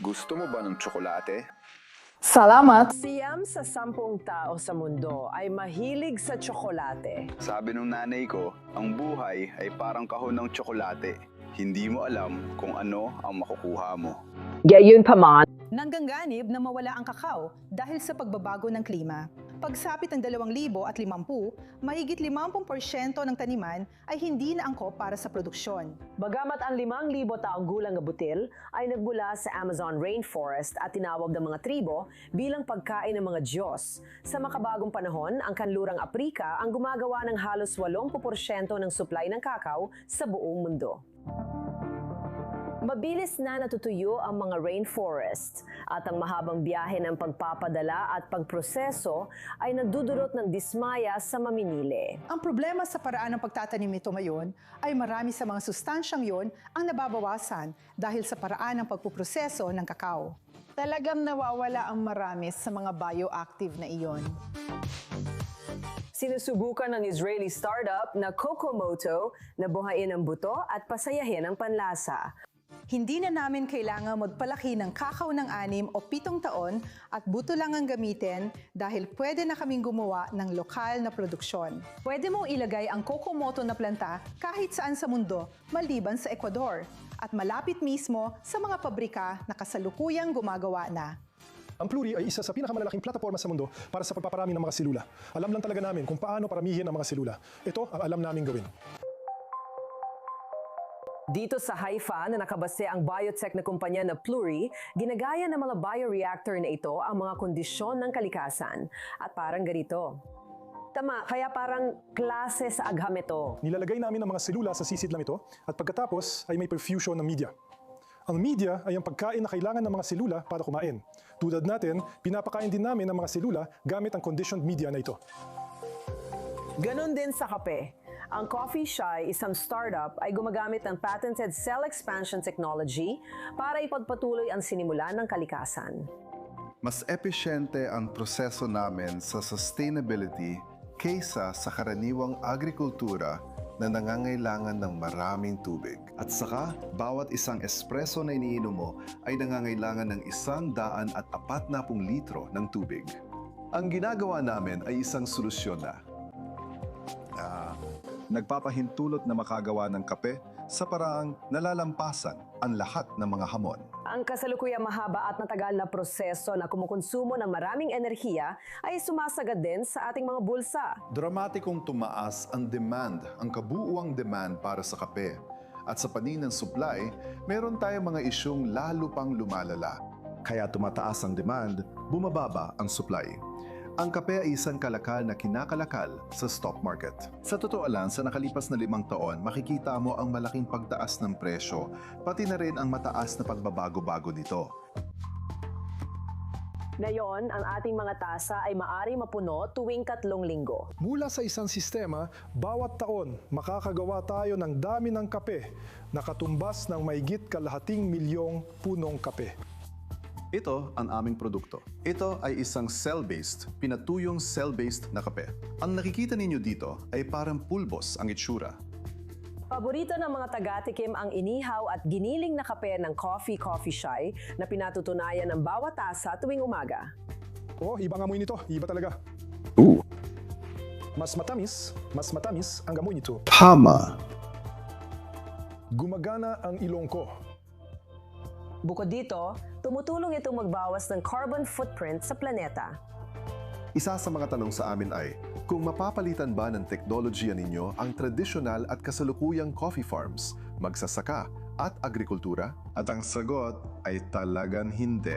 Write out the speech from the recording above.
Gusto mo ba ng tsokolate? Salamat! Siyam sa 10 tao sa mundo ay mahilig sa tsokolate. Sabi ng nanay ko, ang buhay ay parang kahon ng tsokolate. Hindi mo alam kung ano ang makukuha mo. Gayon pa man, Nangganganib na mawala ang kakao dahil sa pagbabago ng klima. Pagsapit ng 2050, mahigit 50% ng taniman ay hindi na angkop para sa produksyon. bagamat ang 5,000 taong gulang na butil ay nagmula sa Amazon rainforest at tinawag ng mga tribo bilang pagkain ng mga Diyos. Sa makabagong panahon, ang kanlurang Aprika ang gumagawa ng halos 80% ng supply ng kakao sa buong mundo. Mabilis na natutuyo ang mga rainforest at ang mahabang biyahe ng pagpapadala at pagproseso ay nagdudulot ng dismaya sa mamimili. Ang problema sa paraan ng pagtatanim nito ngayon ay marami sa mga sustansyang yon ang nababawasan dahil sa paraan ng pagpuproseso ng kakao. Talagang nawawala ang marami sa mga bioactive na iyon. Sinusubukan ng Israeli startup na Kokomoto na buhayin ang buto at pasayahin ang panlasa. Hindi na namin kailangan magpalaki ng kakao ng 6 o 7 taon at buto lang ang gamitin dahil pwede na kaming gumawa ng lokal na produksyon. Pwede mong ilagay ang Kokomoto na planta kahit saan sa mundo maliban sa Ecuador at malapit mismo sa mga pabrika na kasalukuyang gumagawa na. Ang Pluri ay isa sa pinakamalalaking plataforma sa mundo para sa pagpaparami ng mga selula. Alam lang talaga namin kung paano paramihin ang mga selula. Ito ang alam namin gawin. Dito sa Haifa na nakabase ang biotech na kumpanya na Pluri, ginagaya ng mga bioreactor na ito ang mga kondisyon ng kalikasan. At parang ganito. Tama, kaya parang klase sa agham ito. Nilalagay namin ang mga selula sa sisidlam ito at pagkatapos ay may perfusion ng media. Ang media ay ang pagkain na kailangan ng mga selula para kumain. Tulad natin, pinapakain din namin ang mga selula gamit ang conditioned media na ito. Ganon din sa kape. Ang Coffee Shy, isang startup, ay gumagamit ng patented cell expansion technology para ipagpatuloy ang sinimulan ng kalikasan. Mas epesyente ang proseso namin sa sustainability kaysa sa karaniwang agrikultura na nangangailangan ng maraming tubig. At saka, bawat isang espresso na iniinom mo ay nangangailangan ng 140 litro ng tubig. Ang ginagawa namin ay isang solusyon na nagpapahintulot na makagawa ng kape sa paraang nalalampasan ang lahat ng mga hamon. Ang kasalukuyang mahaba at matagal na proseso na kumukonsumo ng maraming enerhiya ay sumasagad din sa ating mga bulsa. Dramatikong tumaas ang demand, ang kabuuang demand para sa kape. At sa panig ng supply, meron tayong mga isyung lalo pang lumalala. Kaya tumataas ang demand, bumababa ang supply. Ang kape ay isang kalakal na kinakalakal sa stock market. Sa totoo lang, sa nakalipas na 5 taon, makikita mo ang malaking pagtaas ng presyo, pati na rin ang mataas na pagbabago-bago nito. Ngayon, ang ating mga tasa ay maari mapuno tuwing 3 linggo. Mula sa isang sistema, bawat taon makakagawa tayo ng dami ng kape na katumbas ng maigit 250,000 punong kape. Ito ang aming produkto. Ito ay isang cell-based, pinatuyong cell-based na kape. Ang nakikita ninyo dito ay parang pulbos ang itsura. Paborito ng mga taga-tikim ang inihaw at giniling na kape ng Coffee Shy na pinatutunayan ng bawat tasa tuwing umaga. Oh, iba ang amoy nito. Iba talaga. Mas matamis ang amoy nito. Tama! Gumagana ang ilong ko. Bukod dito, tumutulong itong magbawas ng carbon footprint sa planeta. Isa sa mga tanong sa amin ay, kung mapapalitan ba ng teknolohiya ninyo ang tradisyonal at kasalukuyang coffee farms, magsasaka at agrikultura? At ang sagot ay talagang hindi.